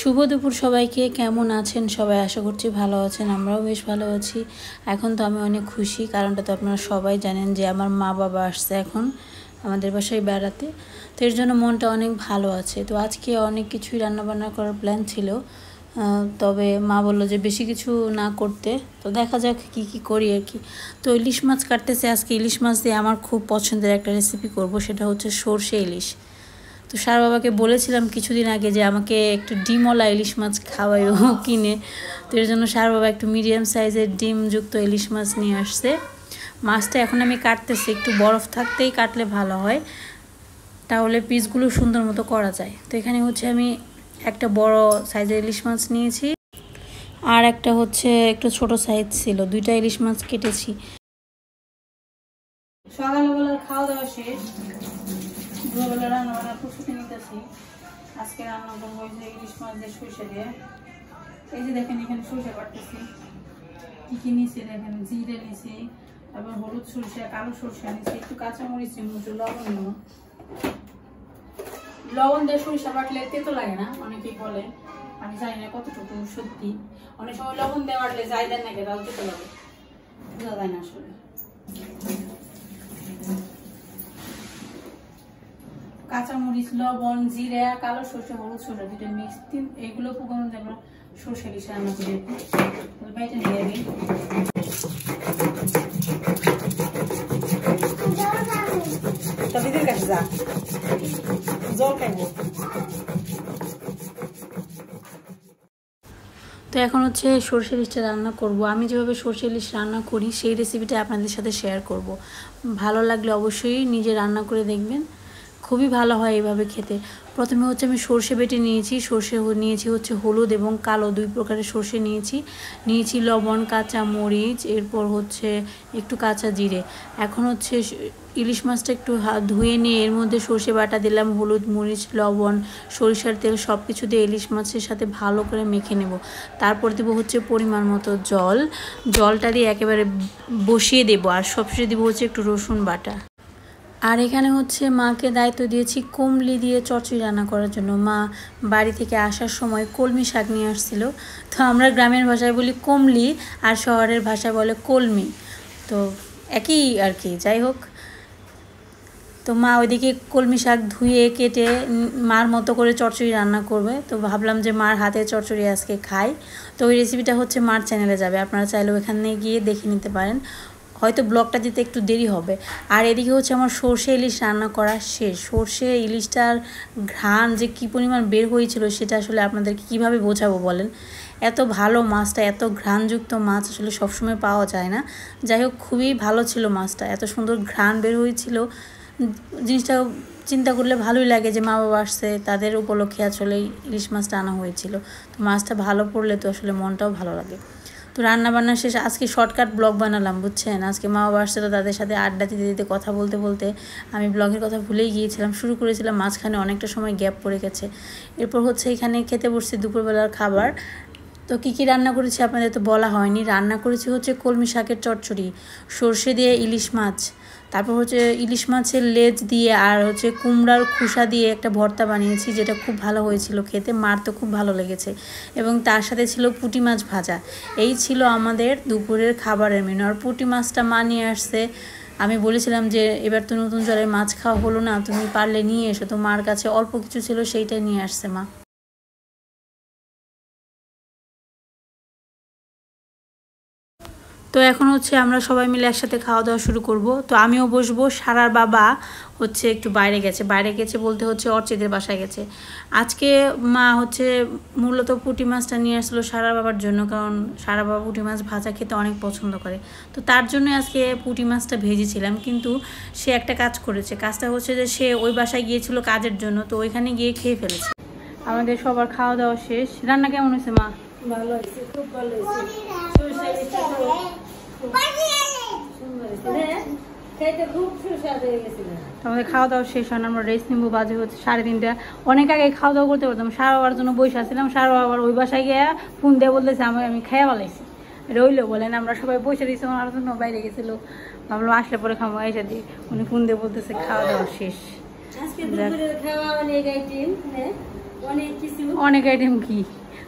শুভ দুপুর সবাইকে। কেমন আছেন সবাই? আশা করছি ভালো আছেন। আমরাও বেশ ভালো আছি। এখন তো আমি অনেক খুশি, কারণটা তো আপনারা সবাই জানেন যে আমার মা বাবা আসছে এখন আমাদের বাসায় বেড়াতে, তো এর জন্য মনটা অনেক ভালো আছে। তো আজকে অনেক কিছুই রান্নাবান্না করার প্ল্যান ছিল, তবে মা বললো যে বেশি কিছু না করতে, তো দেখা যাক কি কি করি আর কি। তো ইলিশ মাছ কাটতেছে আজকে। ইলিশ মাছ দিয়ে আমার খুব পছন্দের একটা রেসিপি করব, সেটা হচ্ছে সরষে ইলিশ। তো সার বাবাকে বলেছিলাম কিছুদিন আগে যে আমাকে একটু ডিমওয়ালা ইলিশ মাছ খাওয়াইও কিনে, তো এর জন্য সার বাবা একটু মিডিয়াম সাইজের ডিমযুক্ত ইলিশ মাছ নিয়ে আসছে। মাছটা এখন আমি কাটতেছি, একটু বরফ থাকতেই কাটলে ভালো হয়, তাহলে পিসগুলো সুন্দর মতো করা যায়। তো এখানে হচ্ছে আমি একটা বড় সাইজের ইলিশ মাছ নিয়েছি, আর একটা হচ্ছে একটু ছোট সাইজ ছিল, দুইটা ইলিশ মাছ কেটেছি। সকালবেলার খাওয়া দাওয়া শেষ, দুপুরবেলা রান্না বান্না প্রস্তুতি নিতেছি। আজকে রান্না করবো ইলিশ মাছ দিয়ে সরষে দিয়ে। এই যে দেখেন এখানে সরষে কাটতেছি, কি কি নিয়েছি দেখেন, জিরে নিয়েছি, তারপর হলুদ সরষে, কালো সরষে নিয়েছি, একটু কাঁচামরিচ, একটু লবণ নেব। লবণ দিয়ে সরিষা বাটলে তেতো লাগে না, অনেকেই বলে, আমি জানি না কতটুকু সত্যি। অনেক সময় লবণ দিয়ে বাটলে যাই দেন নাকি তাও তেতো লাগে, বোঝা যায় না আসলে। কাঁচামরিচ, লবণ, জিরা, কালো সরষে, হলুদ সরষে, দুটো মিক্স, এগুলো পুকুর আমরা সরষে ইলিশ রান্না করি। বাইটা দিয়ে দিই। কাছে যা, জল খাইবো। তো এখন হচ্ছে সরষে ইলিশটা রান্না করব। আমি যেভাবে সরষে ইলিশ রান্না করি সেই রেসিপিটা আপনাদের সাথে শেয়ার করব। ভালো লাগলে অবশ্যই নিজে রান্না করে দেখবেন, খুবই ভালো হয় এইভাবে খেতে। প্রথমে হচ্ছে আমি সরষে বেটে নিয়েছি, সরষে নিয়েছি হচ্ছে হলুদ এবং কালো, দুই প্রকারের সরষে নিয়েছি লবণ, কাঁচা মরিচ, এরপর হচ্ছে একটু কাঁচা জিরে। এখন হচ্ছে ইলিশ মাছটা একটু ধুয়ে নিয়ে এর মধ্যে সরষে বাটা দিলাম, হলুদ, মরিচ, লবণ, সরিষার তেল সব কিছু দিয়ে ইলিশ মাছের সাথে ভালো করে মেখে নেব। তারপর দেবো হচ্ছে পরিমাণ মতো জলটা দিয়ে একেবারে বসিয়ে দেবো, আর সবশেষে দেবো হচ্ছে একটু রসুন বাটা। আর এখানে হচ্ছে মাকে দায়িত্ব দিয়েছি কমলি দিয়ে চচ্চড়ি রান্না করার জন্য। মা বাড়ি থেকে আসার সময় কলমি শাক নিয়ে আসছিল। তো আমরা গ্রামের ভাষায় বলি কমলি, আর শহরের ভাষায় বলে কলমি, তো একই আর কি। যাই হোক, তো মা ওইদিকে কলমি শাক ধুয়ে কেটে মার মতো করে চচ্চড়ি রান্না করবে। তো ভাবলাম যে মার হাতে চচ্চড়ি আজকে খাই। তো ওই রেসিপিটা হচ্ছে মার চ্যানেলে যাবে, আপনারা চাইলে ওখানে গিয়ে দেখে নিতে পারেন। হয়তো ব্লগটা দিতে একটু দেরি হবে। আর এদিকে হচ্ছে আমার সরষে ইলিশ রান্না করা শেষ। সরষে ইলিশটার ঘ্রাণ যে কী পরিমাণ বের হয়েছিল সেটা আসলে আপনাদেরকে কীভাবে বোঝাবো বলেন। এত ভালো মাছটা, এত ঘ্রাণযুক্ত মাছ আসলে সবসময় পাওয়া যায় না। যাই হোক, খুবই ভালো ছিল মাছটা, এত সুন্দর ঘ্রাণ বের হয়েছিল। জিনিসটা চিন্তা করলে ভালোই লাগে যে মা বাবা আসছে, তাদের উপলক্ষে আসলে ইলিশ মাছটা আনা হয়েছিল। তো মাছটা ভালো পড়লে তো আসলে মনটাও ভালো লাগে। তো রান্নাবান্না শেষ, আজকে শর্টকাট ব্লগ বানালাম বুঝছেন। আজকে মা বাবা আসছে, তো তাদের সাথে আড্ডা দিতে দিতে কথা বলতে বলতে আমি ব্লগের কথা ভুলেই গিয়েছিলাম। শুরু করেছিলাম, মাঝখানে অনেকটা সময় গ্যাপ পড়ে গেছে। এরপর হচ্ছে এখানে খেতে বসছি দুপুরবেলার খাবার। তো কী কী রান্না করেছি আপনাদের তো বলা হয়নি। রান্না করেছি হচ্ছে কলমি শাকের চচ্চড়ি, সর্ষে দিয়ে ইলিশ মাছ, তারপর হচ্ছে ইলিশ মাছের লেজ দিয়ে আর হচ্ছে কুমড়ার খোসা দিয়ে একটা ভর্তা বানিয়েছি, যেটা খুব ভালো হয়েছিল খেতে, মার তো খুব ভালো লেগেছে। এবং তার সাথে ছিল পুঁটি মাছ ভাজা। এই ছিল আমাদের দুপুরের খাবারের মেনু। আর পুঁটি মাছটা মা নিয়ে আসছে। আমি বলেছিলাম যে এবার তো নতুন জলের মাছ খাওয়া হলো না, তুমি পারলে নিয়ে এসো। তো মার কাছে অল্প কিছু ছিল, সেইটাই নিয়ে আসছে মা। তো এখন হচ্ছে আমরা সবাই মিলে একসাথে খাওয়া দাওয়া শুরু করব। তো আমিও বসবো। সারার বাবা হচ্ছে একটু বাইরে গেছে বলতে হচ্ছে অর্চিদের বাসায় গেছে। আজকে মা হচ্ছে মূলত পুঁটি মাছটা নিয়ে আসলো সারার বাবার জন্য, কারণ সারা বাবা পুঁটি মাছ ভাজা খেতে অনেক পছন্দ করে। তো তার জন্য আজকে পুঁটি মাছটা ভেজেছিলাম। কিন্তু সে একটা কাজ করেছে, কাজটা হচ্ছে যে সে ওই বাসায় গিয়েছিল কাজের জন্য, তো ওইখানে গিয়ে খেয়ে ফেলেছে। আমাদের সবার খাওয়া দাওয়া শেষ। রান্না কেমন হয়েছে মা? ভালো হয়েছে, খুব ভালো হয়েছে। আমাদের খাওয়া দাওয়া শেষ হয়, আমরা রেস্ট নিবো। বাজে হচ্ছে 3:30। অনেক আগে খাওয়া দাওয়া করতে পারতাম। সারা বাবার জন্য বসে আসছিলাম। সারা বাবার ওই বাসায় গিয়ে ফোন দিয়ে বলতেছে আমি খেয়ে বলাইছি, রইলো বলেন। আমরা সবাই বসে দিয়েছি, ওনার জন্য বাইরে গেছিলো। ভাবলাম আসলে পরে খাবো, এসে দিই। উনি ফোন দিয়ে বলতেছে খাওয়া দাওয়া শেষ। অনেক আইটেম কি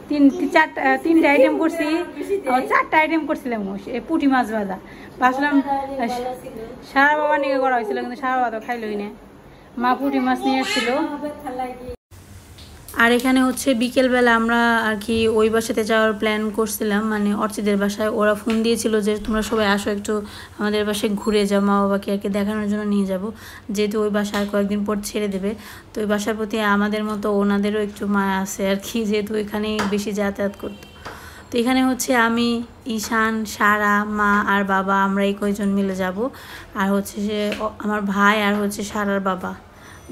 তিনটা আইটেম করছি, চারটা আইটেম করছিলাম পুঁটি মাছ ভাজা। ভাবছিলাম সারা বাবা নিয়ে করা হয়েছিল, কিন্তু সারা বাবা তো খাইলই না। মা পুঁটি মাছ নিয়ে এসেছিল। আর এখানে হচ্ছে বিকেলবেলা আমরা আর কি ওই বাসাতে যাওয়ার প্ল্যান করছিলাম, মানে অর্চিদের বাসায়। ওরা ফোন দিয়েছিল যে তোমরা সবাই আসো, একটু আমাদের বাসায় ঘুরে যাও, মা বাবাকে আর কি দেখানোর জন্য নিয়ে যাব, যেহেতু ওই বাসায় কয়েকদিন পর ছেড়ে দেবে। তো ওই বাসার প্রতি আমাদের মতো ওনাদেরও একটু মায়া আছে আর কি, যেহেতু এখানে বেশি যাতায়াত করতো। তো এখানে হচ্ছে আমি, ঈশান, সারা, মা আর বাবা, আমরা এই কয়েকজন মিলে যাব। আর হচ্ছে যে আমার ভাই আর হচ্ছে সারার বাবা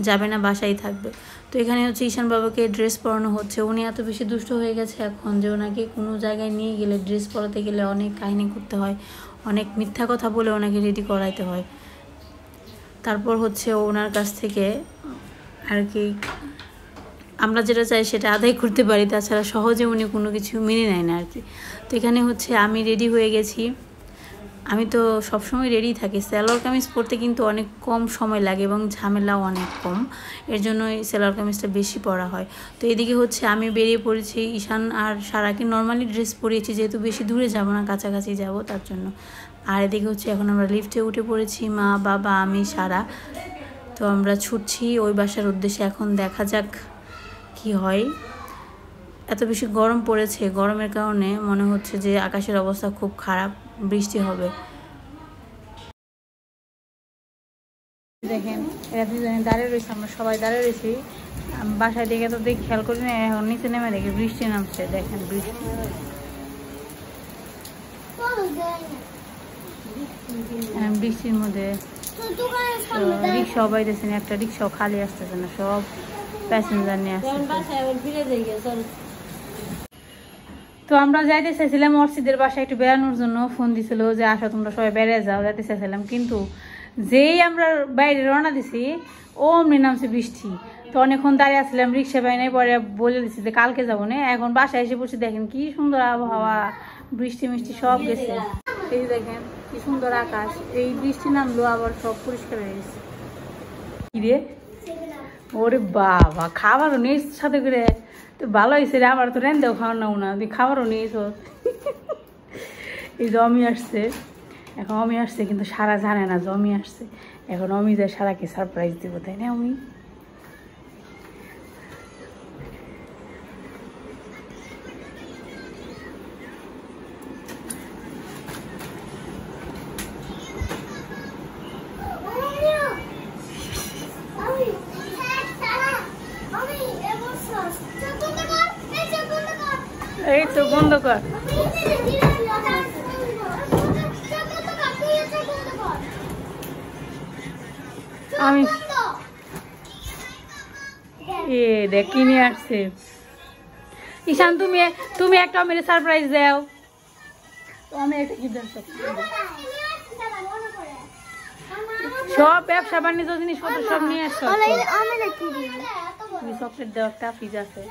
যাবে না, বাসায় থাকবে। তো এখানে হচ্ছে ঈশান বাবাকে ড্রেস পরানো হচ্ছে। উনি এত বেশি দুষ্ট হয়ে গেছে এখন যে ওনাকে কোনো জায়গায় নিয়ে গেলে, ড্রেস পরাতে গেলে অনেক কাহিনী করতে হয়, অনেক মিথ্যা কথা বলে ওনাকে রেডি করাইতে হয়। তারপর হচ্ছে ওনার কাছ থেকে আর কি আমরা যেটা চাই সেটা আদায় করতে পারি, তাছাড়া সহজে উনি কোনো কিছু মেনে নেয় না আর কি। তো এখানে হচ্ছে আমি রেডি হয়ে গেছি। আমি তো সবসময় রেডি থাকি। সালোয়ার কামিজ পরতে কিন্তু অনেক কম সময় লাগে এবং ঝামেলাও অনেক কম, এর জন্যই সালোয়ার কামিজটা বেশি পরা হয়। তো এদিকে হচ্ছে আমি বেরিয়ে পড়েছি। ঈশান আর সারাকে নর্মালি ড্রেস পরিয়েছি, যেহেতু বেশি দূরে যাব না, কাছাকাছি যাব তার জন্য। আর এদিকে হচ্ছে এখন আমরা লিফটে উঠে পড়েছি, মা, বাবা, আমি, সারা। তো আমরা ছুটছি ওই বাসার উদ্দেশ্যে। এখন দেখা যাক কি হয়। এত বেশি গরম পড়েছে, গরমের কারণে মনে হচ্ছে যে আকাশের অবস্থা খুব খারাপ, বৃষ্টি হবে। দেখেন এরা দুজনে দাঁড়িয়ে রয়েছে, আমরা সবাই দাঁড়িয়ে রয়েছি। বাসায় দেখে তো খেয়াল করি না, এখন নিচে নেমে দেখি বৃষ্টি নামছে। দেখেন বৃষ্টি, বৃষ্টির মধ্যে রিক্সাও পাইতেছে না, একটা রিক্সাও খালি আসতেছে না, সব প্যাসেঞ্জার নিয়ে আসতেছে। তো আমরা যাইতে চাইছিলাম অর্চিদের বাসায় একটু বেড়ানোর জন্য, ফোন দিছিল যে আসো তোমরা সবাই বেড়ে যাও, যাইতে চাইছিলাম। কিন্তু যেই আমরা বাইরে রওনা দিছি অমনি নামছে বৃষ্টি। তো অনেকক্ষণ দাঁড়িয়ে আসছিলাম, রিক্সা বাইনে, পরে বলে দিচ্ছি যে কালকে যাবো না। এখন বাসায় এসে পড়ছি, দেখেন কি সুন্দর আবহাওয়া, বৃষ্টি মিষ্টি সব গেছে। এই দেখেন কি সুন্দর আকাশ, এই বৃষ্টি নামলো আবার সব পরিষ্কার হয়ে গেছে। কি রে, ওরে বাবা, খাবারও নেই সাথে করে, তো ভালো হয়েছে রে। আবার তো রেন্দেও খাওয়ার নাও না, তুই খাবারও নিয়েছ। এই জমি আসছে, এখন অমি আসছে, কিন্তু সারা জানে না জমি আসছে। এখন অমি যায় সারাকে সারপ্রাইজ দিব, তাই না? আমি এই তো বন্ধ কর। আমি দেখ কি নিয়ে আসছে। ঈশান তুমি একটা মেরে সারপ্রাইজ দাও। আমি একটা কি সব ব্যবসা বাণিজ্য জিনিসপত্র সব নিয়ে আসছো। তুমি চকলেট দাও, একটা ফ্রিজ আছে।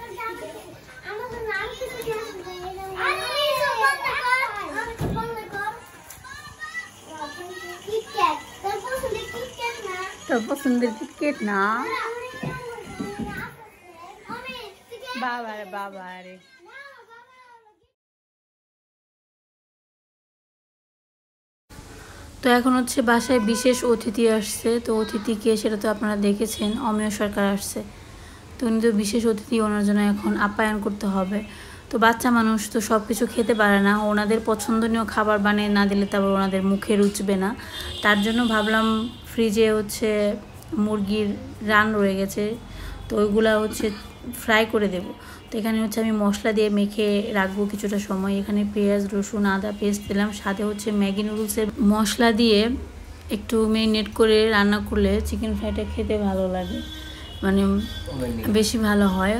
তোর পছন্দের কিটক্যাট না? বাবা রে বাবা রে। তো এখন হচ্ছে বাসায় বিশেষ অতিথি আসছে। তো অতিথিকে সেটা তো আপনারা দেখেছেন, অমেয় সরকার আসছে। তো উনি তো বিশেষ অতিথি, ওনার জন্য এখন আপ্যায়ন করতে হবে। তো বাচ্চা মানুষ তো সব কিছু খেতে পারে না, ওনাদের পছন্দনীয় খাবার বানিয়ে না দিলে তারপর ওনাদের মুখে রুচবে না। তার জন্য ভাবলাম ফ্রিজে হচ্ছে মুরগির রান রয়ে গেছে, তো ওইগুলা হচ্ছে ফ্রাই করে দেব। তো এখানে হচ্ছে আমি মশলা দিয়ে মেখে রাখবো কিছুটা সময়। এখানে পেঁয়াজ, রসুন, আদা পেস্ট দিলাম, সাথে হচ্ছে ম্যাগি নুডলসের মশলা দিয়ে একটু ম্যারিনেট করে রান্না করলে চিকেন ফ্রাইটা খেতে ভালো লাগে, মানে বেশি ভালো হয়।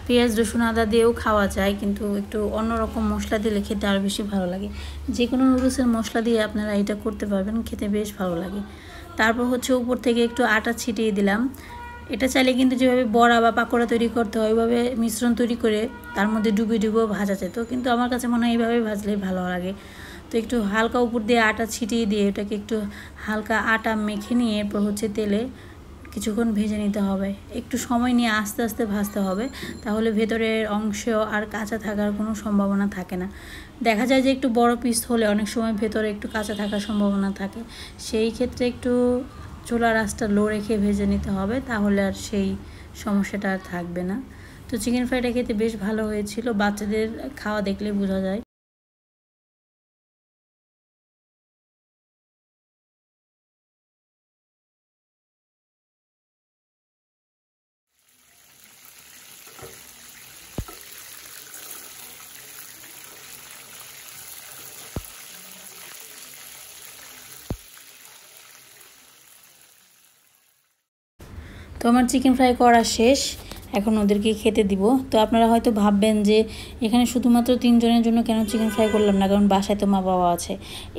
পেঁয়াজ, রসুন, আদা দিয়েও খাওয়া যায়, কিন্তু একটু অন্যরকম মশলা দিলে খেতে আরও বেশি ভালো লাগে। যে কোনো নুডলসের মশলা দিয়ে আপনারা এটা করতে পারবেন, খেতে বেশ ভালো লাগে। তারপর হচ্ছে উপর থেকে একটু আটা ছিটিয়ে দিলাম। এটা চাইলে কিন্তু যেভাবে বড়া বা পাকোড়া তৈরি করতে হয় ওইভাবে মিশ্রণ তৈরি করে তার মধ্যে ডুবিয়ে ভাজা যেত, কিন্তু আমার কাছে মনে হয় এইভাবে ভাজলে ভালো লাগে। তো একটু হালকা উপর দিয়ে আটা ছিটিয়ে দিয়ে এটাকে একটু হালকা আটা মেখে নিয়ে এরপর হচ্ছে তেলে কিছুক্ষণ ভেজে নিতে হবে। একটু সময় নিয়ে আস্তে আস্তে ভাজতে হবে, তাহলে ভেতরের অংশ আর কাঁচা থাকার কোনো সম্ভাবনা থাকে না। দেখা যায় যে একটু বড় পিস হলে অনেক সময় ভেতরে একটু কাঁচা থাকার সম্ভাবনা থাকে, সেই ক্ষেত্রে একটু চুলার আঁচটা লো রেখে ভেজে নিতে হবে, তাহলে আর সেই সমস্যাটা আর থাকবে না। তো চিকেন ফ্রাইটা খেতে বেশ ভালো হয়েছিল, বাচ্চাদের খাওয়া দেখলে বোঝা যায়। তো আমার চিকেন ফ্রাই করা শেষ, এখন ওদেরকে খেতে দিব। তো আপনারা হয়তো ভাববেন যে এখানে শুধুমাত্র 3 জনের জন্য কেন চিকেন ফ্রাই করলাম না, কারণ বাসায় তো মা বাবা আছে।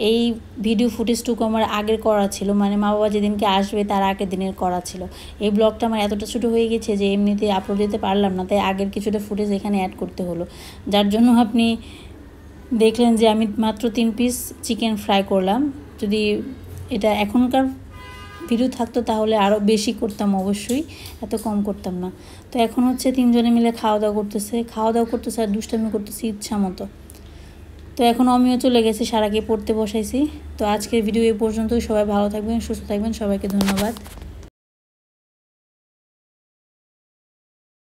এই ভিডিও ফুটেজটুকু আমার আগের করা ছিল, মানে মা বাবা যেদিনকে আসবে তার আগের দিনের করা ছিল। এই ব্লগটা আমার এতটা ছোটো হয়ে গেছে যে এমনিতে আপলোড দিতে পারলাম না, তাই আগের কিছুটা ফুটেজ এখানে অ্যাড করতে হলো, যার জন্য আপনি দেখলেন যে আমি মাত্র 3 পিস চিকেন ফ্রাই করলাম। যদি এটা এখনকার ভিডিও থাকতো তাহলে আরও বেশি করতাম, অবশ্যই এত কম করতাম না। তো এখন হচ্ছে 3 জনে মিলে খাওয়া দাওয়া করতেছে আর দুষ্টামি করতেছি ইচ্ছা মতো। তো এখন আমিও চলে গেছি, সারাকে পড়তে বসাইছি। তো আজকের ভিডিও এই পর্যন্তই। সবাই ভালো থাকবেন, সুস্থ থাকবেন, সবাইকে ধন্যবাদ।